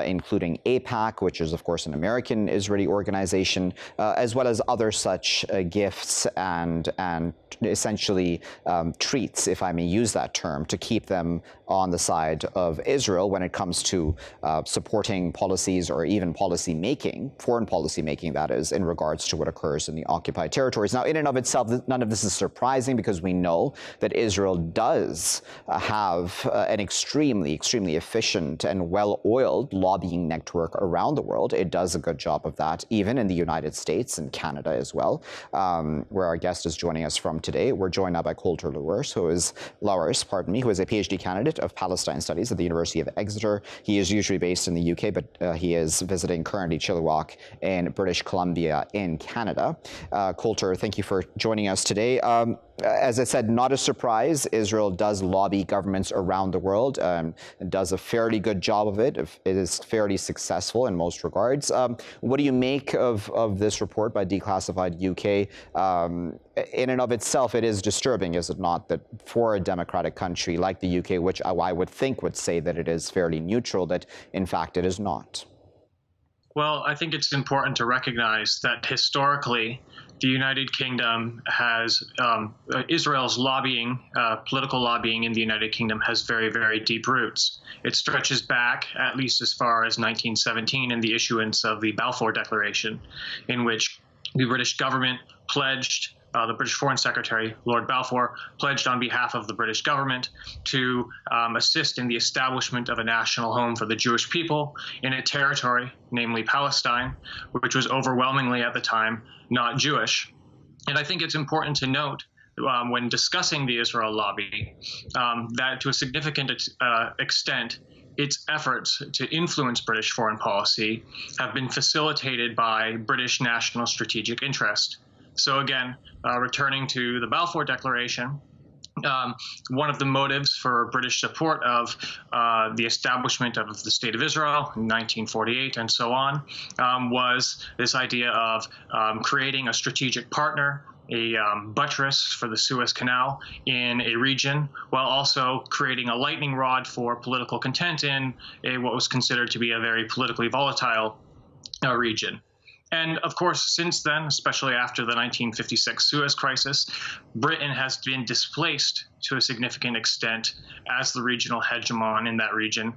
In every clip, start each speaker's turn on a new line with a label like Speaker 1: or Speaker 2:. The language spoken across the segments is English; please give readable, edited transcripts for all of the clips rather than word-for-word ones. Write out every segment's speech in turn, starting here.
Speaker 1: including AIPAC, which is, of course, an American Israeli organization, as well as other such gifts and essentially treats, if I may use that term, to keep them on the side of Israel when it comes to supporting policies or even policy making, foreign policy making, that is, in regards to what occurs in the occupied territories. Now, in and of itself, none of this is surprising because we know that Israel does have an extremely efficient and well-oiled lobbying network around the world. It does a good job of that, even in the United States and Canada as well, where our guest is joining us from today. We're joined now by Colter Louwerse, who is a PhD candidate of Palestine Studies at the University of Exeter. He is usually based in the UK, but he is visiting currently Chilliwack in British Columbia in Canada. Colter, thank you for joining us today. As I said, not a surprise. Israel does lobby governments around the world and does a fairly good job of it. It is fairly successful in most regards. What do you make of this report by Declassified UK? In and of itself, it is disturbing, is it not, that for a democratic country like the UK, which I would think would say that it is fairly neutral, that in fact it is not?
Speaker 2: Well, I think it's important to recognize that historically, the United Kingdom has, Israel's lobbying, political lobbying in the United Kingdom has very deep roots. It stretches back at least as far as 1917 and the issuance of the Balfour Declaration, in which the British government pledged, the British Foreign Secretary, Lord Balfour, pledged on behalf of the British government to assist in the establishment of a national home for the Jewish people in a territory, namely Palestine, which was overwhelmingly at the time not Jewish. And I think it's important to note when discussing the Israel lobby that to a significant extent, its efforts to influence British foreign policy have been facilitated by British national strategic interest. So again, returning to the Balfour Declaration, one of the motives for British support of the establishment of the State of Israel in 1948 and so on was this idea of creating a strategic partner, a buttress for the Suez Canal in a region, while also creating a lightning rod for political content in what was considered to be a very politically volatile region. And of course, since then, especially after the 1956 Suez Crisis, Britain has been displaced to a significant extent as the regional hegemon in that region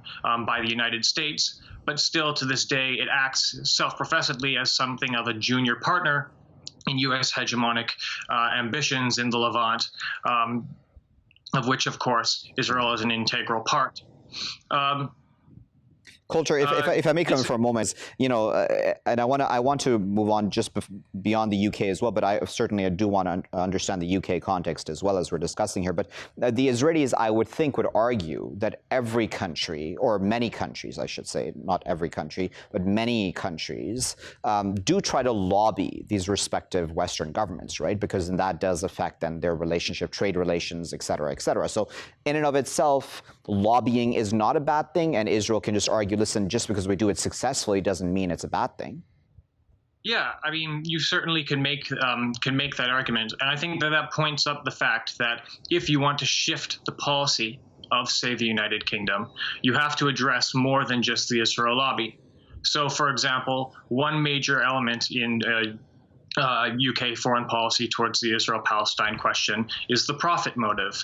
Speaker 2: by the United States. But still, to this day, it acts self-professedly as something of a junior partner in U.S. hegemonic ambitions in the Levant, of which, of course, Israel is an integral part.
Speaker 1: Colter, if I may come in for a moment, you know, and I want to move on just beyond the UK as well, but I do want to understand the UK context as well as we're discussing here. But the Israelis, I would think, would argue that every country, or many countries, I should say, not every country, but many countries do try to lobby these respective Western governments, right? Because then that does affect then their relationship, trade relations, et cetera, et cetera. So in and of itself, lobbying is not a bad thing, and Israel can just argue, listen, just because we do it successfully doesn't mean it's a bad thing.
Speaker 2: Yeah, I mean, you certainly can make that argument, and I think that points up the fact that if you want to shift the policy of, say, the United Kingdom, you have to address more than just the Israel lobby. So, for example, one major element in UK foreign policy towards the Israel-Palestine question is the profit motive.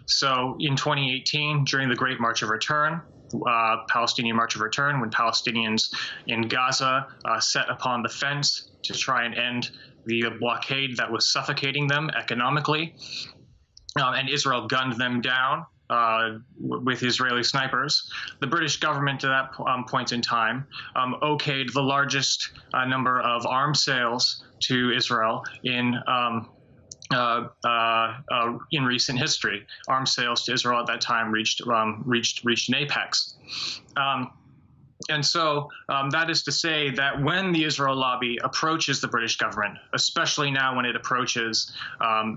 Speaker 2: So, in 2018, during the Great March of Return, Palestinian March of Return, when Palestinians in Gaza set upon the fence to try and end the blockade that was suffocating them economically, and Israel gunned them down with Israeli snipers. The British government at that point in time okayed the largest number of arms sales to Israel in recent history. Arms sales to Israel at that time reached an apex. And so that is to say that when the Israel lobby approaches the British government, especially now when it approaches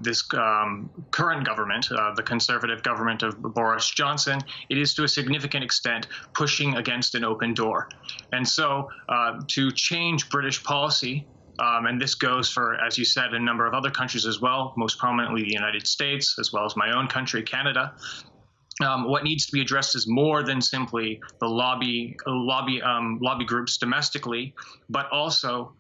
Speaker 2: this current government, the conservative government of Boris Johnson, it is to a significant extent pushing against an open door. And so to change British policy, and this goes for, as you said, a number of other countries as well, most prominently the United States, as well as my own country, Canada, what needs to be addressed is more than simply the lobby groups domestically, but also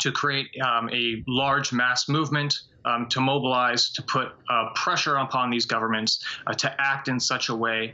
Speaker 2: to create a large mass movement, to mobilize, to put pressure upon these governments to act in such a way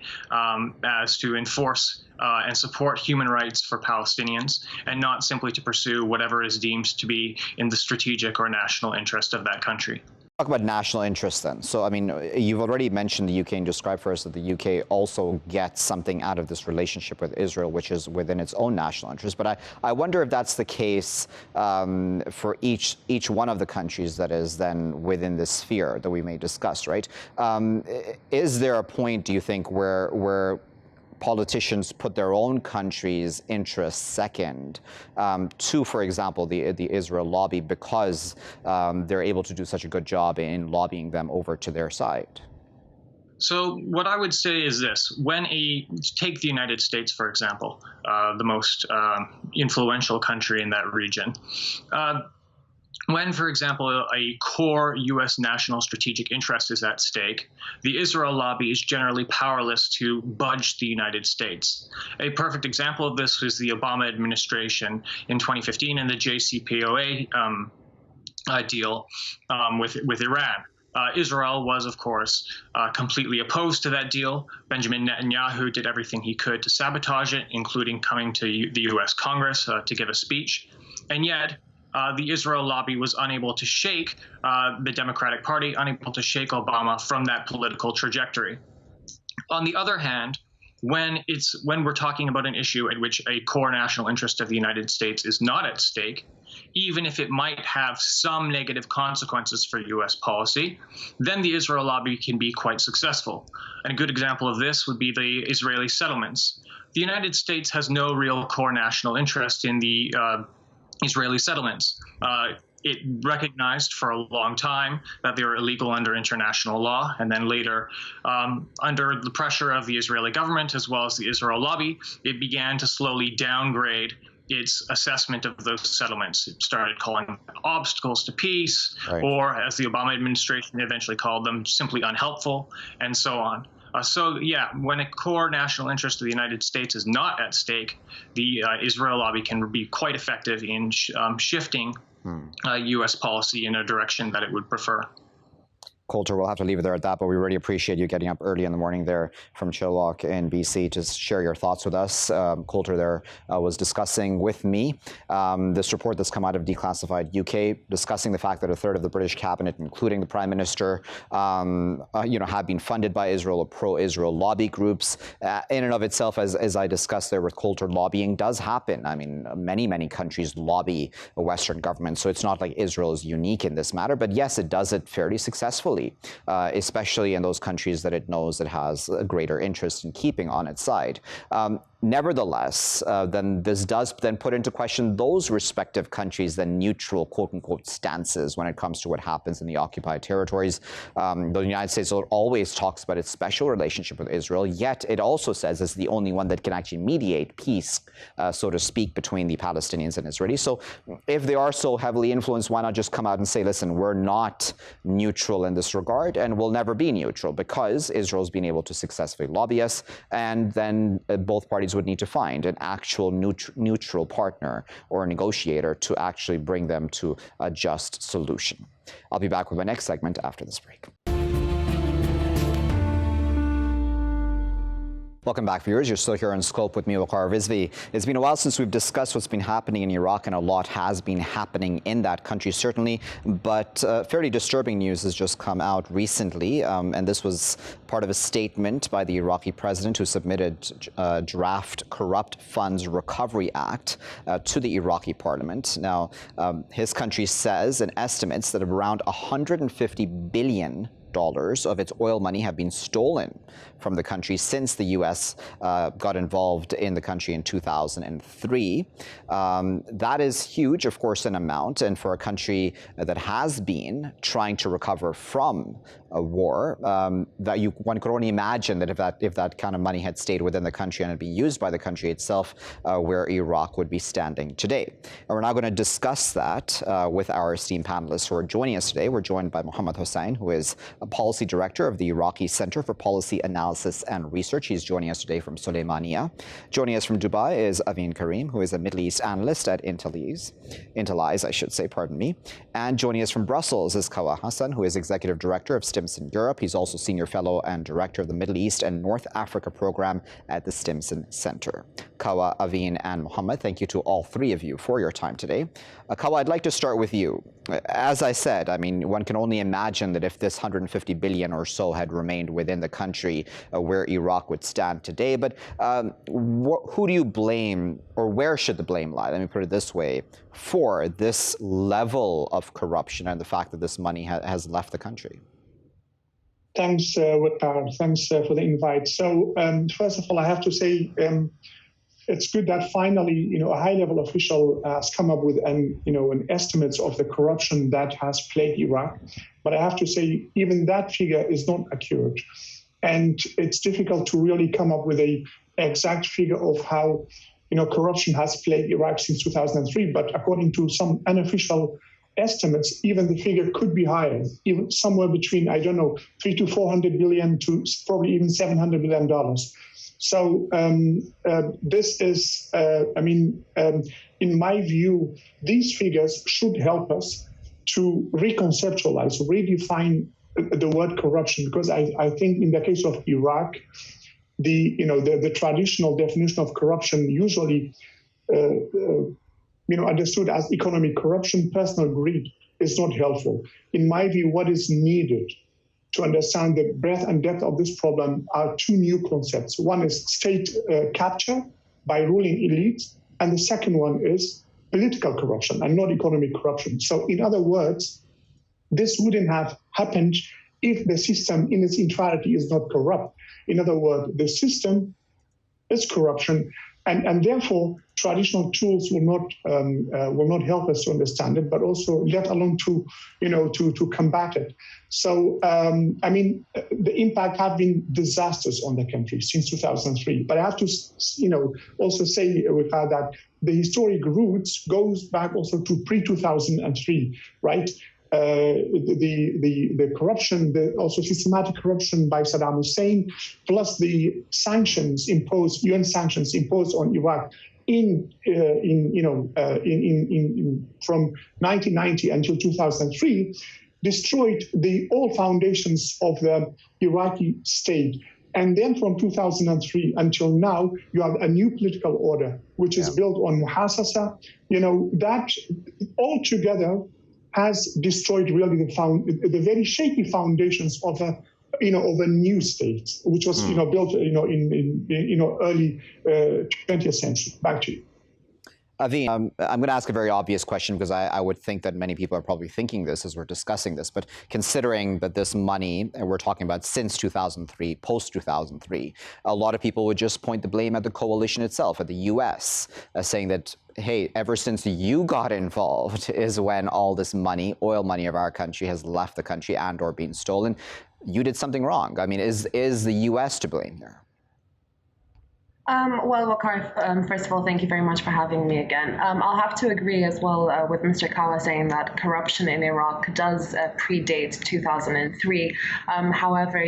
Speaker 2: as to enforce and support human rights for Palestinians, and not simply to pursue whatever is deemed to be in the strategic or national interest of that country.
Speaker 1: Talk about national interest then. So, I mean, you've already mentioned the UK and described for us that the UK also gets something out of this relationship with Israel, which is within its own national interest. But I wonder if that's the case for each one of the countries that is then within this sphere that we may discuss, right? Is there a point, do you think, where politicians put their own country's interests second to, for example, the Israel lobby, because they're able to do such a good job in lobbying them over to their side?
Speaker 2: So what I would say is this: take the United States, for example, the most influential country in that region. When, for example, a core U.S. national strategic interest is at stake, the Israel lobby is generally powerless to budge the United States. A perfect example of this was the Obama administration in 2015 and the JCPOA deal with Iran. Israel was, of course, completely opposed to that deal. Benjamin Netanyahu did everything he could to sabotage it, including coming to the U.S. Congress to give a speech. And yet, the Israel lobby was unable to shake the Democratic Party, unable to shake Obama from that political trajectory. On the other hand, when we're talking about an issue at which a core national interest of the United States is not at stake, even if it might have some negative consequences for U.S. policy, then the Israel lobby can be quite successful. And a good example of this would be the Israeli settlements. The United States has no real core national interest in the Israeli settlements. It recognized for a long time that they were illegal under international law, and then later, under the pressure of the Israeli government as well as the Israel lobby, it began to slowly downgrade its assessment of those settlements. It started calling them obstacles to peace, right, or, as the Obama administration eventually called them, simply unhelpful, and so on. So, yeah, when a core national interest of the United States is not at stake, the Israel lobby can be quite effective in shifting U.S. policy in a direction that it would prefer.
Speaker 1: Colter, we'll have to leave it there at that, but we really appreciate you getting up early in the morning there from Chilliwack in BC to share your thoughts with us. Colter there was discussing with me this report that's come out of Declassified UK, discussing the fact that a third of the British cabinet, including the Prime Minister, have been funded by Israel or pro-Israel lobby groups. In and of itself, as I discussed there with Colter, lobbying does happen. I mean, many countries lobby Western governments, so it's not like Israel is unique in this matter, but yes, it does it fairly successfully. Especially in those countries that it knows it has a greater interest in keeping on its side. Nevertheless, then this does then put into question those respective countries' then neutral, quote-unquote, stances when it comes to what happens in the occupied territories. The United States always talks about its special relationship with Israel, yet it also says it's the only one that can actually mediate peace, so to speak, between the Palestinians and Israelis. So if they are so heavily influenced, why not just come out and say, listen, we're not neutral in this regard and will never be neutral, because Israel's been able to successfully lobby us, and then both parties would need to find an actual neutral partner or a negotiator to actually bring them to a just solution. I'll be back with my next segment after this break. Welcome back, viewers. You're still here on Scope with me, Waqar Rizvi. It's been a while since we've discussed what's been happening in Iraq, and a lot has been happening in that country, certainly. But fairly disturbing news has just come out recently, and this was part of a statement by the Iraqi president, who submitted a draft Corrupt Funds Recovery Act to the Iraqi parliament. Now, his country says and estimates that around $150 billion of its oil money have been stolen from the country since the U.S. Got involved in the country in 2003. That is huge, of course, in amount, and for a country that has been trying to recover from a war, one could only imagine that if that kind of money had stayed within the country and had been used by the country itself, where Iraq would be standing today. And we're now going to discuss that with our esteemed panelists who are joining us today. We're joined by Mohammed Hussein, who is a policy director of the Iraqi Center for Policy Analysis and Research. He's joining us today from Sulaymaniyah. Joining us from Dubai is Aveen Karim, who is a Middle East analyst at Intellize, I should say, pardon me. And joining us from Brussels is Kawa Hassan, who is executive director of Stimson Europe. He's also senior fellow and director of the Middle East and North Africa program at the Stimson Center. Kawa, Aveen, and Mohammed, thank you to all three of you for your time today. Kawa, I'd like to start with you. As I said, I mean, one can only imagine that if this 150 billion or so had remained within the country, where Iraq would stand today. But who do you blame, or where should the blame lie? Let me put it this way, for this level of corruption and the fact that this money has left the country?
Speaker 3: Thanks, Waqar. Thanks for the invite. So first of all, I have to say it's good that finally, a high-level official has come up with an estimate of the corruption that has plagued Iraq. But I have to say, even that figure is not accurate, and it's difficult to really come up with an exact figure of how corruption has plagued Iraq since 2003. But according to some unofficial estimates, even the figure could be higher, even somewhere between, I don't know, 300 to 400 billion to probably even $700 billion. So this is, in my view, these figures should help us to reconceptualize, redefine the word corruption, because I think in the case of Iraq, the traditional definition of corruption usually understood as economic corruption, personal greed, is not helpful. In my view, what is needed to understand the breadth and depth of this problem are two new concepts. One is state capture by ruling elites, and the second one is political corruption and not economic corruption. So in other words, this wouldn't have happened if the system in its entirety is not corrupt. In other words, the system is corruption, and therefore traditional tools will not help us to understand it, but also let alone to combat it. So the impact have been disastrous on the country since 2003. But I have to also say that the historic roots goes back also to pre-2003, right? The corruption, also systematic corruption by Saddam Hussein, plus the sanctions imposed, UN sanctions imposed on Iraq from 1990 until 2003, destroyed all foundations of the Iraqi state. And then from 2003 until now, you have a new political order, which is built on muhassasa. That altogether has destroyed really the very shaky foundations of a new state, which was built in early 20th century. Back to you.
Speaker 1: Aveen, I'm going to ask a very obvious question, because I would think that many people are probably thinking this as we're discussing this, but considering that this money, and we're talking about since 2003, post-2003, a lot of people would just point the blame at the coalition itself, at the US, saying that, hey, ever since you got involved is when all this money, oil money of our country, has left the country and or been stolen. You did something wrong. I mean, is the US to blame here?
Speaker 4: Well, Waqar, first of all, thank you very much for having me again. I'll have to agree as well with Mr. Kawa saying that corruption in Iraq does predate 2003. However,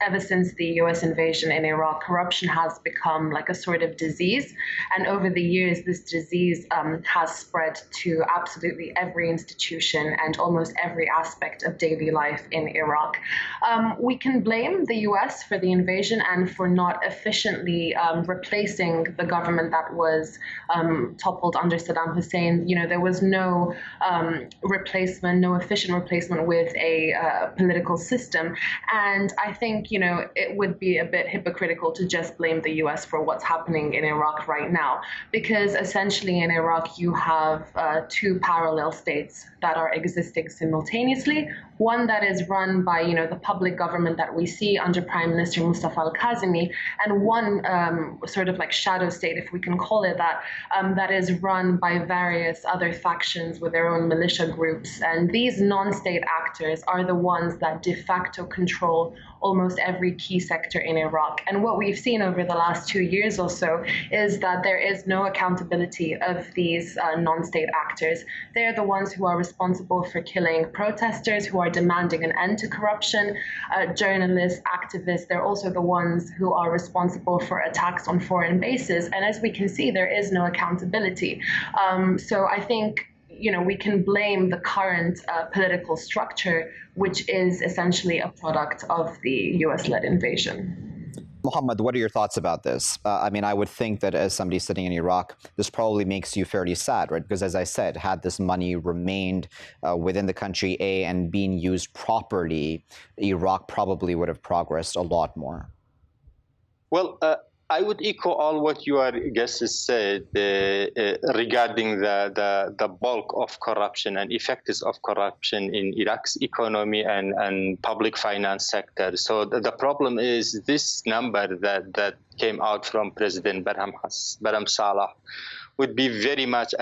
Speaker 4: ever since the US invasion in Iraq, corruption has become like a sort of disease. And over the years, this disease has spread to absolutely every institution and almost every aspect of daily life in Iraq. We can blame the US for the invasion and for not efficiently replacing the government that was toppled under Saddam Hussein. There was no replacement, no efficient replacement with a political system. And I think, it would be a bit hypocritical to just blame the US for what's happening in Iraq right now, because essentially in Iraq, you have two parallel states that are existing simultaneously. One that is run by, the public government that we see under Prime Minister Mustafa al-Kazemi, and one sort of like shadow state, if we can call it that, that is run by various other factions with their own militia groups. And these non-state actors are the ones that de facto control almost every key sector in Iraq. And what we've seen over the last 2 years or so is that there is no accountability of these non-state actors. They're the ones who are responsible for killing protesters, who are demanding an end to corruption, journalists, activists. They're also the ones who are responsible for attacks on foreign bases. And as we can see, there is no accountability. So I think we can blame the current political structure, which is essentially a product of the US-led invasion.
Speaker 1: Mohammed, what are your thoughts about this? I mean, I would think that as somebody sitting in Iraq, this probably makes you fairly sad, right? Because as I said, had this money remained within the country, and being used properly, Iraq probably would have progressed a lot more.
Speaker 5: Well, I would echo all what your guests said regarding the bulk of corruption and effects of corruption in Iraq's economy and public finance sector. So the problem is this number that came out from President Barham Saleh would be very much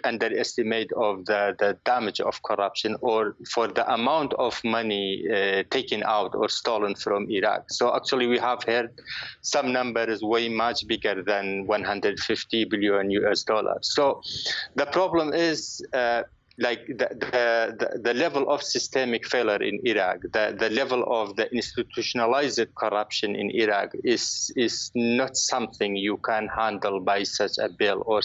Speaker 5: underestimate of the damage of corruption, or for the amount of money taken out or stolen from Iraq. So actually we have heard some numbers way much bigger than 150 billion US dollars. So the problem is the level of systemic failure in Iraq, the level of the institutionalized corruption in Iraq is not something you can handle by such a bill, or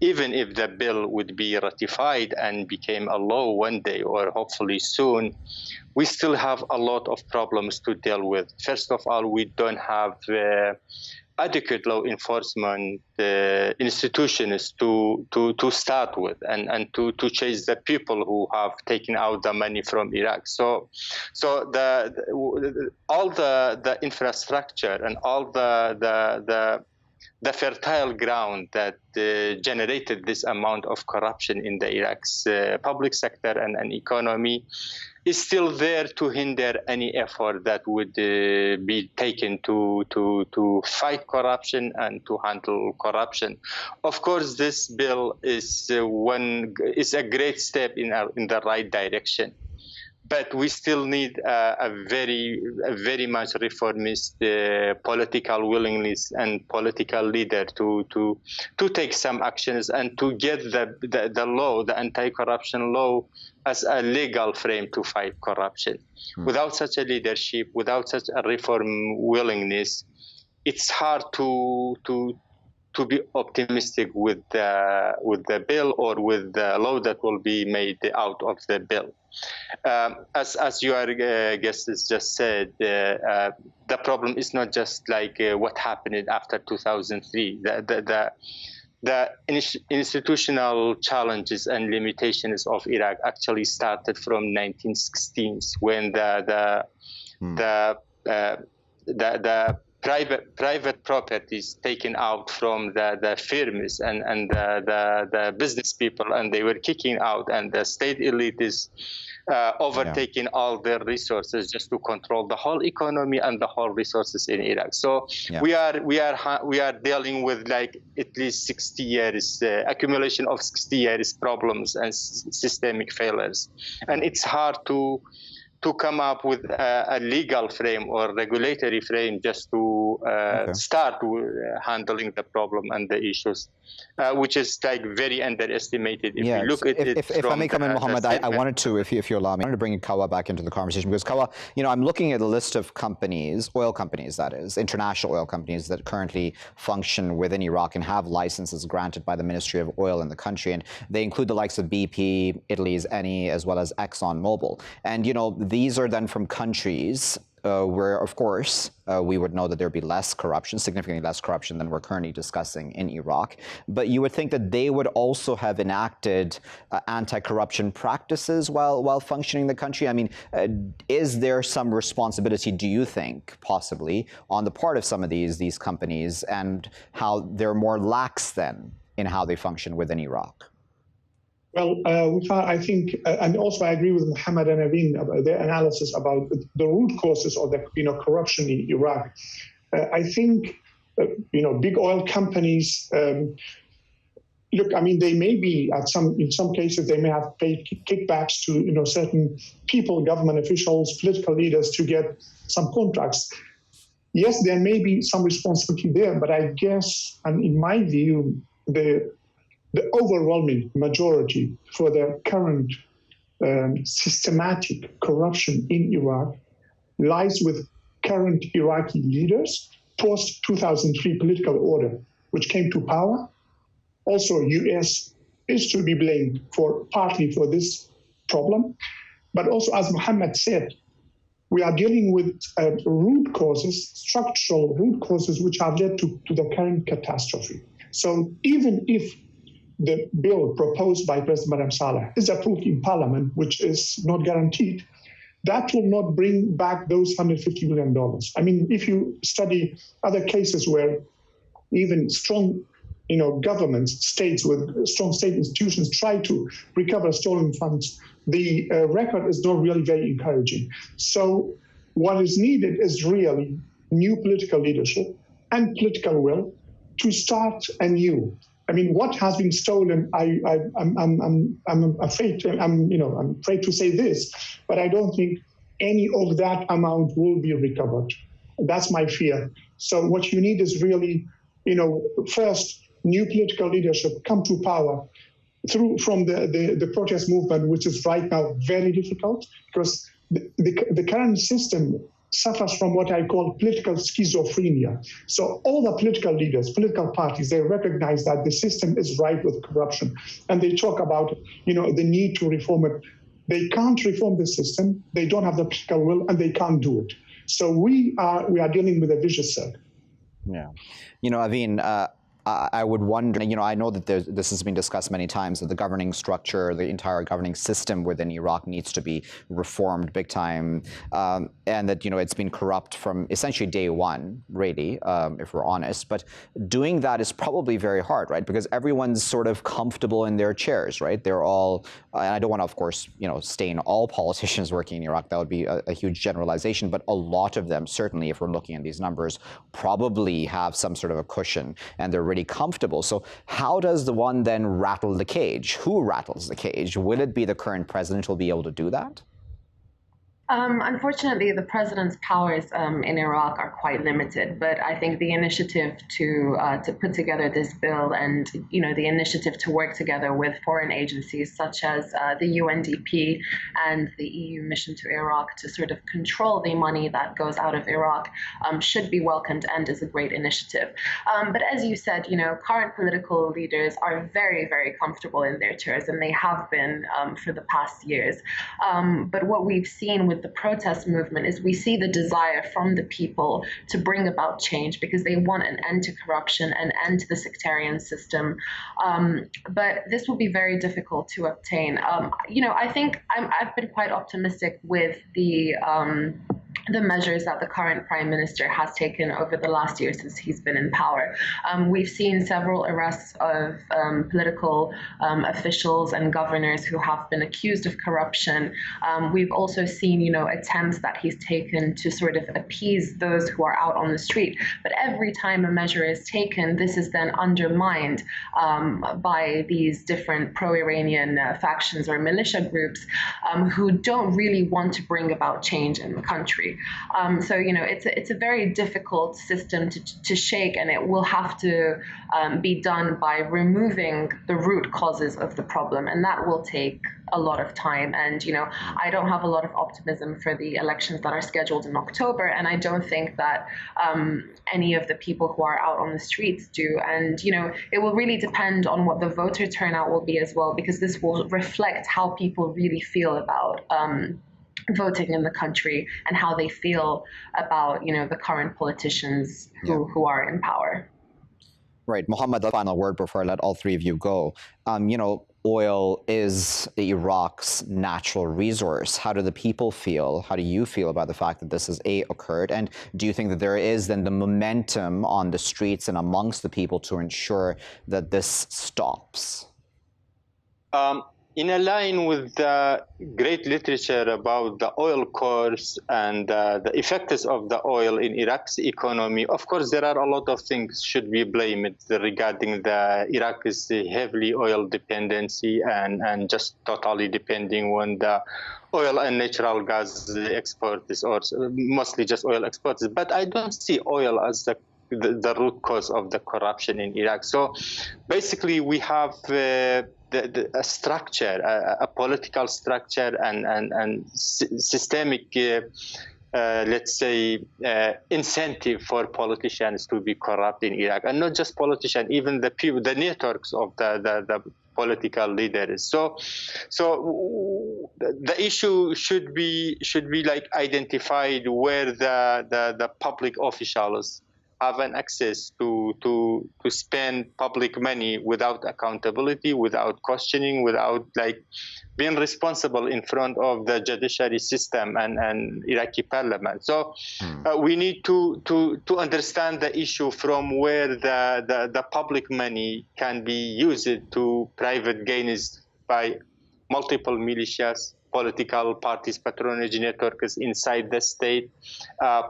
Speaker 5: even if the bill would be ratified and became a law one day or hopefully soon, we still have a lot of problems to deal with. First of all, we don't have adequate law enforcement institutions to start with and to chase the people who have taken out the money from Iraq. So all the infrastructure and all the fertile ground that generated this amount of corruption in the Iraq's public sector and economy is still there to hinder any effort that would be taken to fight corruption and to handle corruption. Of course, this bill is a great step in the right direction. But we still need a very much reformist political willingness and political leader to take some actions and to get the law, the anti-corruption law, as a legal frame to fight corruption. Without such a leadership, without such a reform willingness, it's hard to be optimistic with the bill or with the law that will be made out of the bill. As your guests just said, the problem is not just like what happened after 2003. The institutional challenges and limitations of Iraq actually started from 1916s, when the private properties taken out from the firms and the business people, and they were kicking out, and the state elite is overtaking all their resources just to control the whole economy and the whole resources in Iraq. So we are dealing with like at least 60 years accumulation of 60 years problems and systemic failures, and it's hard to come up with a legal frame or regulatory frame just to start handling the problem and the issues, which is like very underestimated. If you look at it
Speaker 1: if I may come in, Mohammed, I wanted to, if you allow me, I wanted to bring Kawa back into the conversation, because Kawa, I'm looking at a list of companies, oil companies that is, international oil companies that currently function within Iraq and have licenses granted by the Ministry of Oil in the country, and they include the likes of BP, Italy's Eni, as well as ExxonMobil. And these are then from countries where, of course, we would know that there'd be less corruption, significantly less corruption than we're currently discussing in Iraq. But you would think that they would also have enacted anti-corruption practices while functioning in the country. I mean, is there some responsibility, do you think, possibly, on the part of some of these companies, and how they're more lax then in how they function within Iraq?
Speaker 3: Well, I think, and also I agree with Mohammed and Aveen about their analysis about the root causes of the corruption in Iraq. I think big oil companies, look, I mean, they may be in some cases, they may have paid kickbacks to, certain people, government officials, political leaders to get some contracts. Yes, there may be some responsibility there, but I guess, and in my view, the overwhelming majority for the current systematic corruption in Iraq lies with current Iraqi leaders post-2003 political order, which came to power. Also, U.S. is to be blamed partly for this problem. But also, as Mohammed said, we are dealing with root causes, structural root causes, which have led to the current catastrophe. So even if the bill proposed by President Barham Saleh is approved in Parliament, which is not guaranteed, that will not bring back those $150 million. I mean, if you study other cases where even strong governments, states with strong state institutions try to recover stolen funds, the record is not really very encouraging. So what is needed is really new political leadership and political will to start anew. I mean, what has been stolen, I'm afraid to say this, but I don't think any of that amount will be recovered. That's my fear. So what you need is really, first, new political leadership come to power from the protest movement, which is right now very difficult because the current system suffers from what I call political schizophrenia. So all the political leaders, political parties, they recognize that the system is rife with corruption. And they talk about, the need to reform it. They can't reform the system. They don't have the political will, and they can't do it. So we are dealing with a vicious circle.
Speaker 1: Yeah. Aveen, I would wonder, I know that this has been discussed many times, that the governing structure, the entire governing system within Iraq needs to be reformed big time, and that, it's been corrupt from essentially day one, really, if we're honest. But doing that is probably very hard, right? Because everyone's sort of comfortable in their chairs, right? They're all, and I don't want to, of course, stain all politicians working in Iraq. That would be a huge generalization. But a lot of them, certainly, if we're looking at these numbers, probably have some sort of a cushion, and they're really comfortable. So how does the one then rattle the cage? Who rattles the cage? Will it be the current president who will be able to do that?
Speaker 4: Unfortunately, the president's powers in Iraq are quite limited, but I think the initiative to put together this bill and, the initiative to work together with foreign agencies such as the UNDP and the EU mission to Iraq to sort of control the money that goes out of Iraq should be welcomed and is a great initiative. But as you said, current political leaders are very, very comfortable in their chairs, and they have been for the past years. But what we've seen with the protest movement is we see the desire from the people to bring about change because they want an end to corruption, an end to the sectarian system. But this will be very difficult to obtain. I think I've been quite optimistic with the measures that the current prime minister has taken over the last year since he's been in power. We've seen several arrests of political officials and governors who have been accused of corruption. We've also seen, attempts that he's taken to sort of appease those who are out on the street. But every time a measure is taken, this is then undermined by these different pro-Iranian factions or militia groups who don't really want to bring about change in the country. So, it's a very difficult system to shake, and it will have to be done by removing the root causes of the problem, and that will take a lot of time. And, I don't have a lot of optimism for the elections that are scheduled in October, and I don't think that any of the people who are out on the streets do. And, it will really depend on what the voter turnout will be as well, because this will reflect how people really feel about voting in the country and how they feel about, the current politicians who are in power.
Speaker 1: Right. Mohammed, the final word before I let all three of you go. Oil is Iraq's natural resource. How do the people feel? How do you feel about the fact that this has occurred? And do you think that there is then the momentum on the streets and amongst the people to ensure that this stops?
Speaker 5: in a line with the great literature about the oil course and the effects of the oil in Iraq's economy, of course, there are a lot of things should be blamed regarding the Iraq's heavily oil dependency and just totally depending on the oil and natural gas exports, or mostly just oil exports. But I don't see oil as the root cause of the corruption in Iraq. So basically, we have a structure, a political structure, and systemic, let's say, incentive for politicians to be corrupt in Iraq, and not just politicians, even the people, the networks of the political leaders. So the issue should be like identified where the public officials have an access to spend public money without accountability, without questioning, without like being responsible in front of the judiciary system and Iraqi parliament. So we need to understand the issue from where the public money can be used to private gains by multiple militias, political parties, patronage networks inside the state,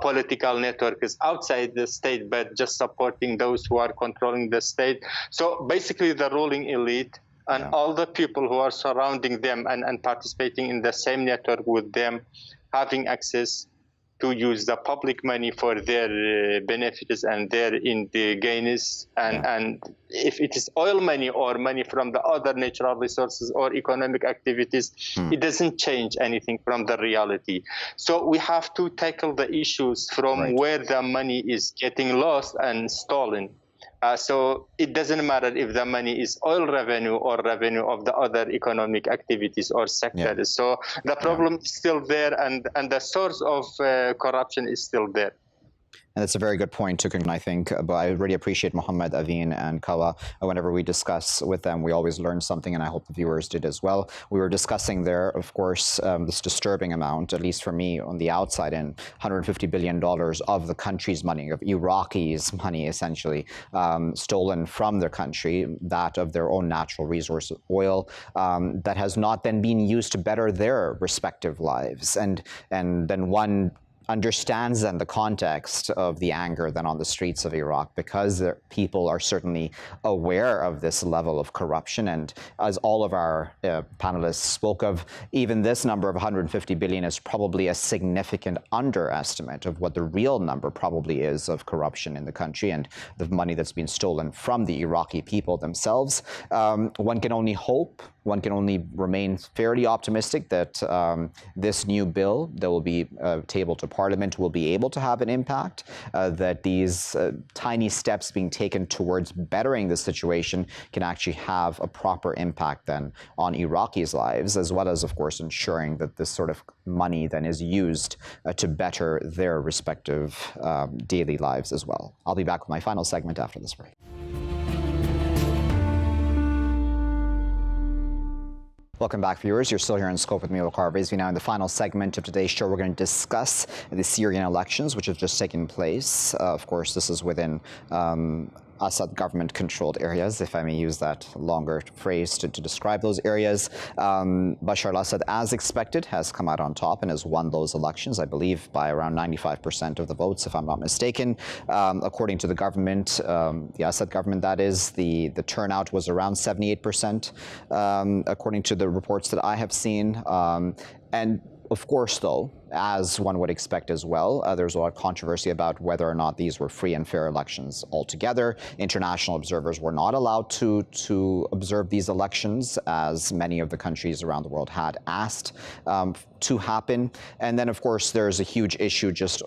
Speaker 5: political networks outside the state, but just supporting those who are controlling the state. So basically the ruling elite and all the people who are surrounding them and participating in the same network with them, having access to use the public money for their benefits and their in the gains. And if it is oil money or money from the other natural resources or economic activities, it doesn't change anything from the reality. So we have to tackle the issues from where the money is getting lost and stolen. So it doesn't matter if the money is oil revenue or revenue of the other economic activities or sectors. So the problem is still there, and the source of corruption is still there.
Speaker 1: And that's a very good point to conclude, I think. But I really appreciate Mohammed, Aveen, and Kawa. Whenever we discuss with them, we always learn something, and I hope the viewers did as well. We were discussing there, of course, this disturbing amount, at least for me on the outside, and $150 billion of the country's money, of Iraqis' money, essentially, stolen from their country, that of their own natural resource, oil, that has not then been used to better their respective lives. And then one understands then the context of the anger then on the streets of Iraq, because people are certainly aware of this level of corruption. And as all of our panelists spoke of, even this number of 150 billion is probably a significant underestimate of what the real number probably is of corruption in the country and the money that's been stolen from the Iraqi people themselves. One can only hope, one can only remain fairly optimistic that this new bill that will be tabled to Parliament will be able to have an impact, that these tiny steps being taken towards bettering the situation can actually have a proper impact then on Iraqis' lives, as well as, of course, ensuring that this sort of money then is used to better their respective daily lives as well. I'll be back with my final segment after this break. Welcome back, viewers. You're still here in Scope with me, Waqar Rizvi. Now, in the final segment of today's show, we're going to discuss the Syrian elections, which have just taken place. Of course, this is within Assad government-controlled areas, if I may use that longer phrase to describe those areas. Bashar al-Assad, as expected, has come out on top and has won those elections, I believe, by around 95% of the votes, if I'm not mistaken. According to the government, the Assad government, that is, the turnout was around 78%, according to the reports that I have seen. And of course, though, as one would expect as well, there's a lot of controversy about whether or not these were free and fair elections altogether. International observers were not allowed to observe these elections, as many of the countries around the world had asked to happen. And then, of course, there's a huge issue just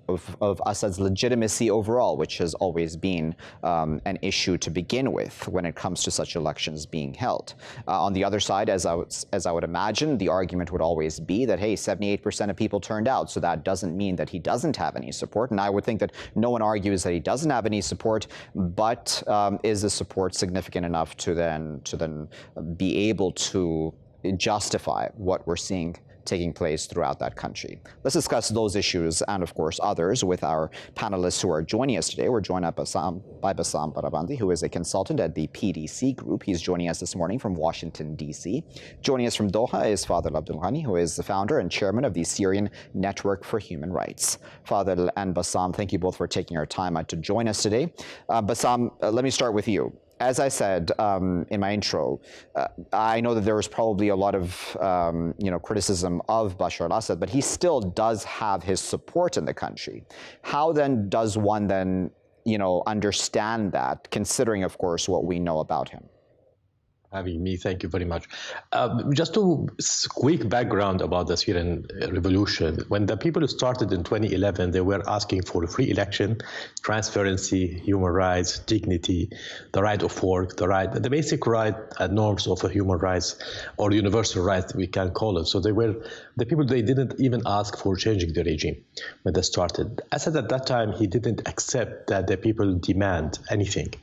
Speaker 1: of Assad's legitimacy overall, which has always been an issue to begin with when it comes to such elections being held. On the other side, as I would imagine, the argument would always be that, hey, 78% of people turned out, so that doesn't mean that he doesn't have any support. And I would think that no one argues that he doesn't have any support, but is the support significant enough to then be able to justify what we're seeing taking place throughout that country. Let's discuss those issues and, of course, others with our panelists who are joining us today. We're joined by Bassam Barabandi, who is a consultant at the PDC Group. He's joining us this morning from Washington, D.C. Joining us from Doha is Fadel Abdul Ghany, who is the founder and chairman of the Syrian Network for Human Rights. Fadel and Bassam, thank you both for taking your time to join us today. Bassam, let me start with you. As I said in my intro, I know that there was probably a lot of criticism of Bashar al-Assad, but he still does have his support in the country. How then does one then understand that, considering, of course, what we know about him?
Speaker 6: Having me, thank you very much. Just a quick background about the Syrian revolution. When the people started in 2011, they were asking for free election, transparency, human rights, dignity, the right of work, the basic right and norms of a human rights or universal rights, we can call it. So they didn't even ask for changing the regime when they started. Assad at that time, he didn't accept that the people demand anything.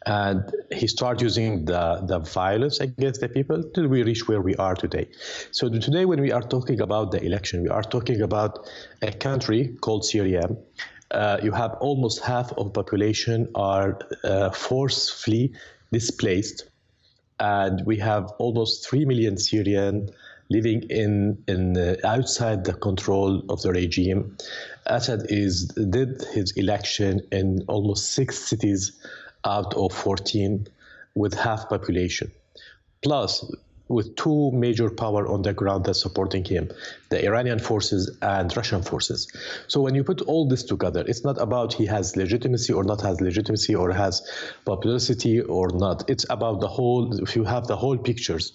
Speaker 6: And he started using the violence against the people till we reach where we are today. So today, when we are talking about the election, we are talking about a country called Syria. You have almost half of the population are forcefully displaced. And we have almost 3 million Syrians living in outside the control of the regime. Assad did his election in almost 6 cities out of 14 with half population, plus with 2 major power on the ground that's supporting him, the Iranian forces and Russian forces. So when you put all this together, it's not about he has legitimacy or not has legitimacy or has publicity or not. It's about the whole, if you have the whole pictures,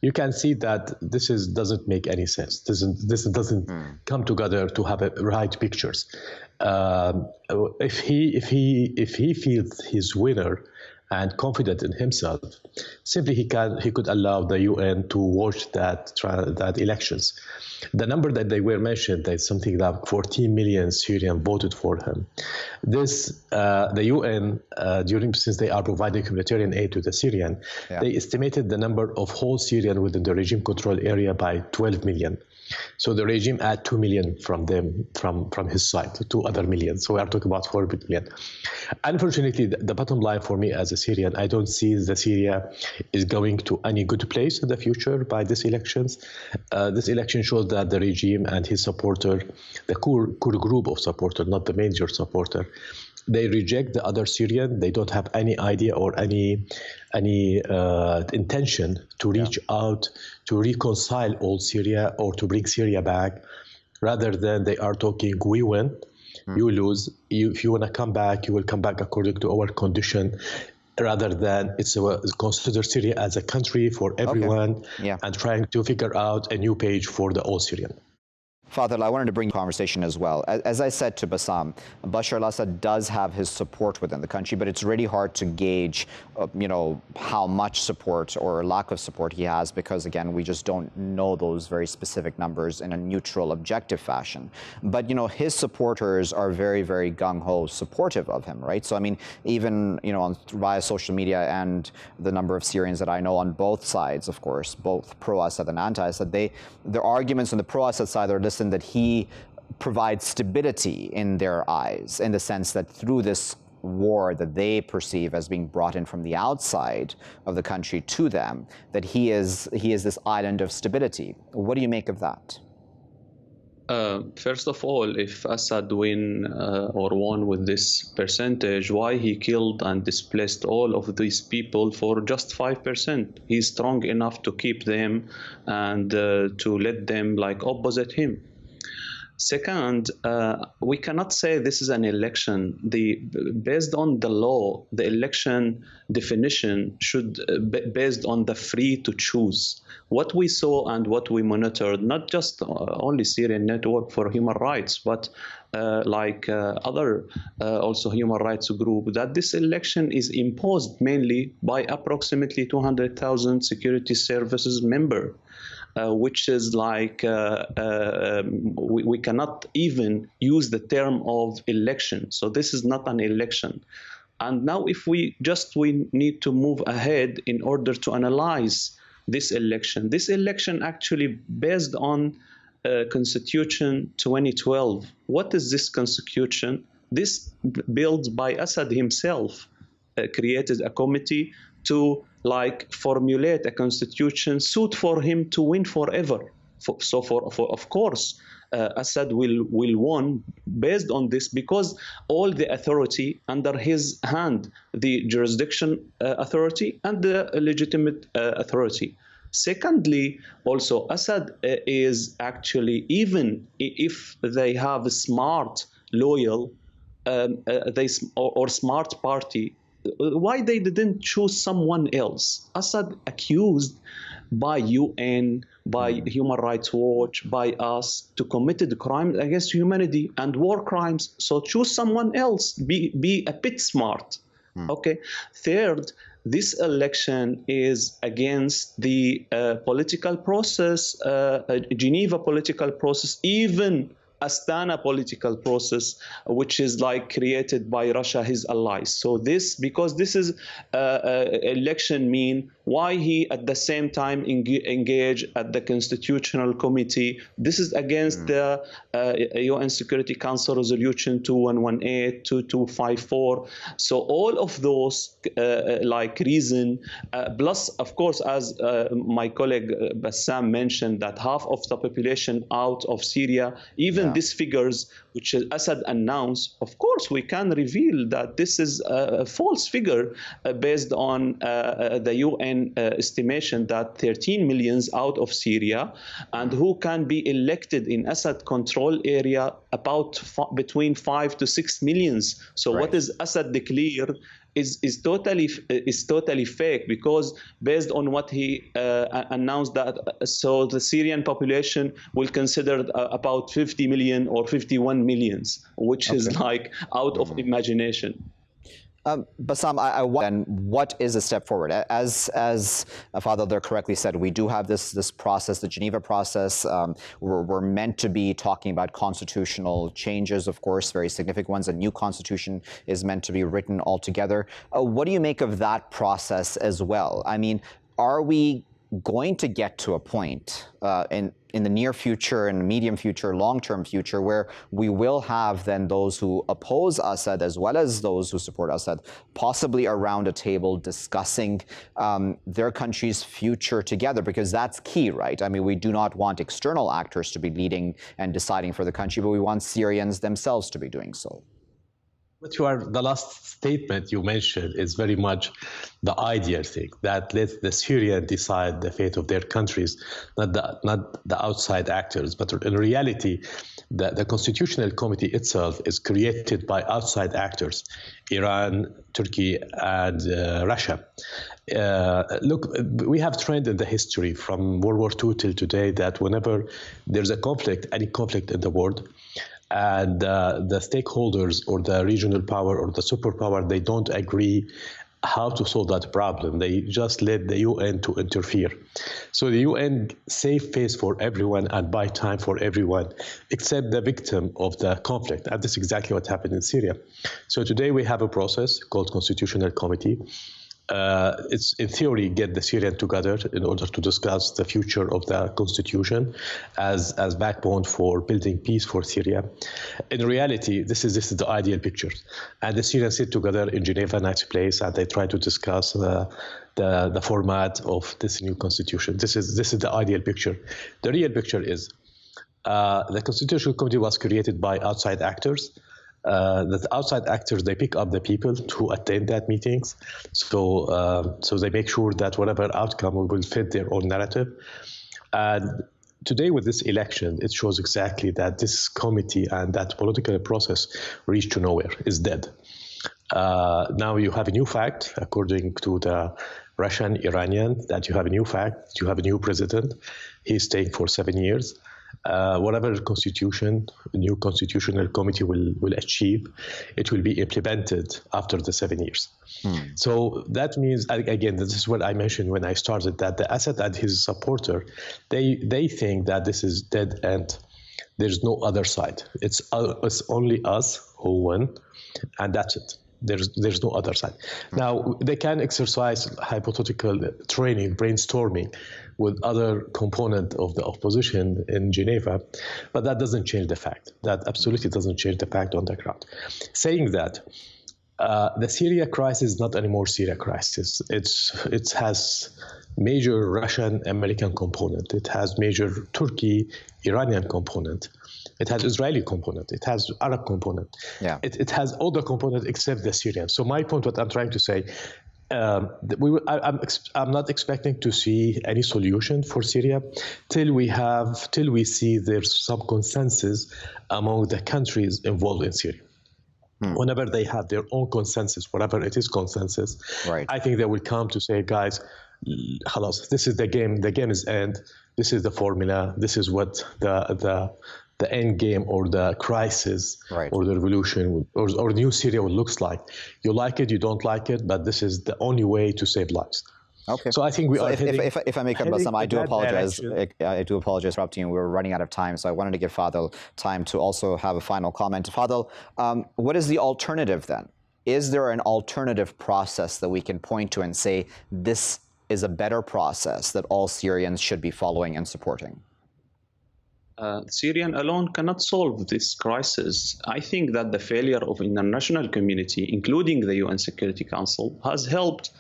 Speaker 6: you can see that this doesn't make any sense. This doesn't come together to have right pictures. If he feels he's winner and confident in himself, simply he could allow the UN to watch that elections. The number that they were mentioned, that something like 14 million Syrians voted for him. This the UN since they are providing humanitarian aid to the Syrian, they estimated the number of whole Syrian within the regime control area by 12 million. So the regime add 2 million from them, from his side, to 2 other million. So we are talking about 4 million. Unfortunately, the bottom line for me as a Syrian, I don't see that Syria is going to any good place in the future by these elections. This election shows that the regime and his supporter, the core group of supporter, not the major supporter, they reject the other Syrian. They don't have any idea or any intention to reach out to reconcile all Syria or to bring Syria back. Rather than they are talking, we win, you lose. If you want to come back, you will come back according to our condition. Rather than consider Syria as a country for everyone and trying to figure out a new page for the all Syrian.
Speaker 1: Fadel, I wanted to bring conversation as well. As I said to Bassam, Bashar al-Assad does have his support within the country, but it's really hard to gauge, how much support or lack of support he has, because again, we just don't know those very specific numbers in a neutral, objective fashion. But his supporters are very, very gung-ho supportive of him, right? So I mean, even via social media and the number of Syrians that I know on both sides, of course, both pro-Assad and anti-Assad, their arguments on the pro-Assad side are that he provides stability in their eyes, in the sense that through this war that they perceive as being brought in from the outside of the country to them, that he is this island of stability. What do you make of that?
Speaker 7: First of all, if Assad won with this percentage, why he killed and displaced all of these people for just 5%? He's strong enough to keep them and to let them opposite him. Second, we cannot say this is an election. Based on the law, the election definition should be based on the free to choose. What we saw and what we monitored, not just only Syrian Network for Human Rights, but other also human rights group, that this election is imposed mainly by approximately 200,000 security services members. Which is we cannot even use the term of election. So this is not an election. And now if we need to move ahead in order to analyze this election. This election actually based on Constitution 2012. What is this Constitution? This built by Assad himself, created a committee to formulate a constitution suit for him to win forever. Of course, Assad will win based on this, because all the authority under his hand, the jurisdiction authority and the legitimate authority. Secondly, also Assad is actually, even if they have a smart, loyal, or smart party, why they didn't choose someone else? Assad accused by UN, by Human Rights Watch, by us, to committed crimes against humanity and war crimes. So choose someone else. Be a bit smart. Okay. Third, this election is against the political process, Geneva political process, even Astana political process, which is created by Russia, his allies. So because this is election mean, why he at the same time engage at the Constitutional Committee? This is against the UN Security Council Resolution 2118, 2254. So all of those reason, plus of course, as my colleague Bassam mentioned, that half of the population out of Syria, even these figures which Assad announced, of course we can reveal that this is a false figure based on the UN estimation that 13 millions out of Syria, and who can be elected in Assad control area about between 5 to 6 millions. So what is Assad declared is totally fake, because based on what he announced, that so the Syrian population will consider about 50 million or 51 millions, which is out of imagination.
Speaker 1: Bassam, and what is a step forward? As Fadel there correctly said, we do have this process, the Geneva process. We're meant to be talking about constitutional changes, of course, very significant ones. A new constitution is meant to be written altogether. What do you make of that process as well? I mean, are we going to get to a point in the near future, and medium future, long-term future, where we will have then those who oppose Assad as well as those who support Assad possibly around a table discussing their country's future together? Because that's key, right? I mean, we do not want external actors to be leading and deciding for the country, but we want Syrians themselves to be doing so.
Speaker 6: But the last statement you mentioned is very much the ideal thing, that let the Syrians decide the fate of their countries, not the outside actors. But in reality, the Constitutional Committee itself is created by outside actors, Iran, Turkey, and Russia. Look, we have trend in the history from World War II till today that whenever there's a conflict, any conflict in the world, and the stakeholders or the regional power or the superpower, they don't agree how to solve that problem. They just let the UN to interfere. So the UN save face for everyone and buy time for everyone except the victim of the conflict. And that's exactly what happened in Syria. So today we have a process called Constitutional Committee. It's in theory get the Syrians together in order to discuss the future of the constitution as backbone for building peace for Syria. In reality, this is the ideal picture, and the Syrians sit together in Geneva, nice place, and they try to discuss the format of this new constitution. This is the ideal picture. The real picture is the Constitutional Committee was created by outside actors. The outside actors, they pick up the people to attend that meetings, so they make sure that whatever outcome will fit their own narrative. And today with this election, it shows exactly that this committee and that political process reached to nowhere, is dead. Now you have a new fact, according to the Russian, Iranian, that you have a new fact, you have a new president. He's staying for 7 years. Whatever constitution, new constitutional committee will achieve, it will be implemented after the 7 years. So that means, again, this is what I mentioned when I started, that the Assad and his supporter, they think that this is dead end. There's no other side. It's only us who won, and that's it. There's no other side. Now, they can exercise hypothetical training, brainstorming with other component of the opposition in Geneva, but that doesn't change the fact. That absolutely doesn't change the fact on the ground. Saying that, the Syria crisis is not anymore Syria crisis. It has major Russian-American component. It has major Turkey-Iranian component. It has Israeli component. It has Arab component.
Speaker 1: Yeah.
Speaker 6: It has all the components except the Syrian. So my point, what I'm trying to say, I'm not expecting to see any solution for Syria till we see there's some consensus among the countries involved in Syria. Whenever they have their own consensus, whatever it is consensus,
Speaker 1: right.
Speaker 6: I think they will come to say, guys, khalas, this is the game. The game is end. This is the formula. This is what the end game or the crisis
Speaker 1: right.
Speaker 6: or the revolution or new Syria looks like. You like it, you don't like it, but this is the only way to save lives.
Speaker 1: Okay.
Speaker 6: So I think we are
Speaker 1: if I may cut Bassam, I do apologize. I do apologize for interrupting you. We're running out of time, so I wanted to give Fadel time to also have a final comment. Fadel, what is the alternative then? Is there an alternative process that we can point to and say this is a better process that all Syrians should be following and supporting?
Speaker 7: Syrian alone cannot solve this crisis. I think that the failure of international community, including the UN Security Council, has helped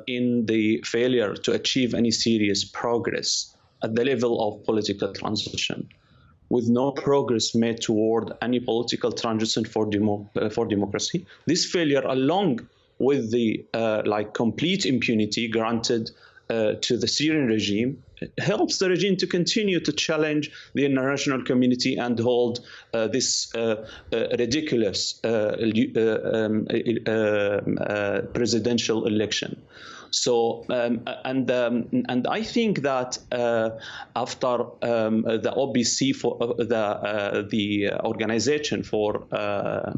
Speaker 7: in the failure to achieve any serious progress at the level of political transition. With no progress made toward any political transition for democracy, this failure, along with the complete impunity granted to the Syrian regime, helps the regime to continue to challenge the international community and hold this ridiculous presidential election. So, and I think that after the OBC, for the Organization for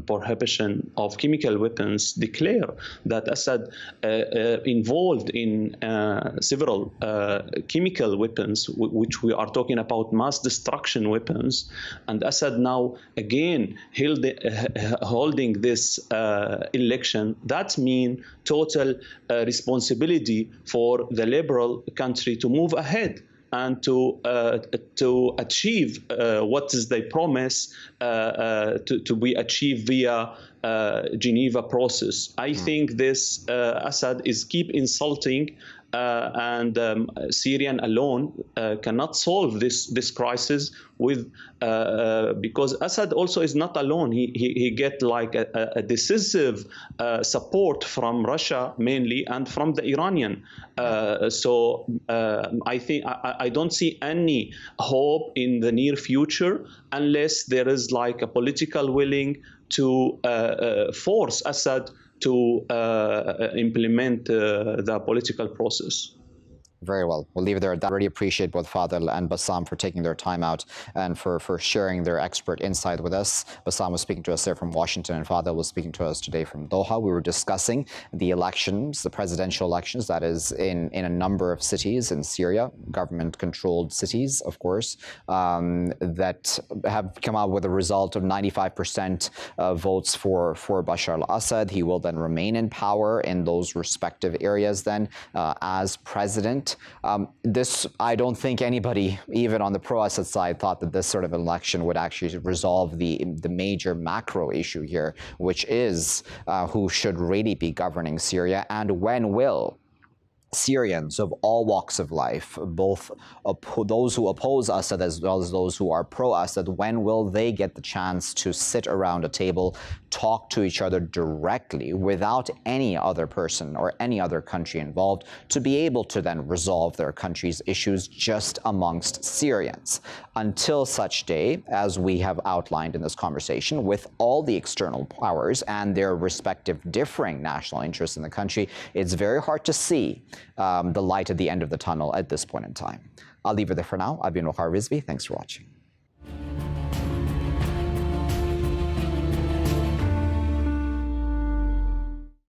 Speaker 7: Prohibition of Chemical Weapons, declare that Assad involved in several chemical weapons, which we are talking about mass destruction weapons, and Assad now again holding this election, that means total responsibility for the liberal country to move ahead and to achieve what is they promise to be achieved via Geneva process. I think this Assad is keep insulting and Syrian alone cannot solve this crisis with because Assad also is not alone. He get like a decisive support from Russia mainly and from the Iranian. So I think I don't see any hope in the near future unless there is like a political willing to force Assad to implement the political process.
Speaker 1: Very well. We'll leave it there. I really appreciate both Fadel and Bassam for taking their time out and for sharing their expert insight with us. Bassam was speaking to us there from Washington, and Fadel was speaking to us today from Doha. We were discussing the elections, the presidential elections, that is in a number of cities in Syria, government-controlled cities, of course, that have come out with a result of 95% votes for Bashar al-Assad. He will then remain in power in those respective areas then as president. This, I don't think anybody, even on the pro-Assad side, thought that this sort of election would actually resolve the major macro issue here, which is who should really be governing Syria and when will Syrians of all walks of life, both those who oppose Assad as well as those who are pro-Assad, when will they get the chance to sit around a table, talk to each other directly without any other person or any other country involved, to be able to then resolve their country's issues just amongst Syrians? Until such day, as we have outlined in this conversation, with all the external powers and their respective differing national interests in the country, it's very hard to see the light at the end of the tunnel at this point in time. I'll leave it there for now. I've been Waqar Rizvi. Thanks for watching.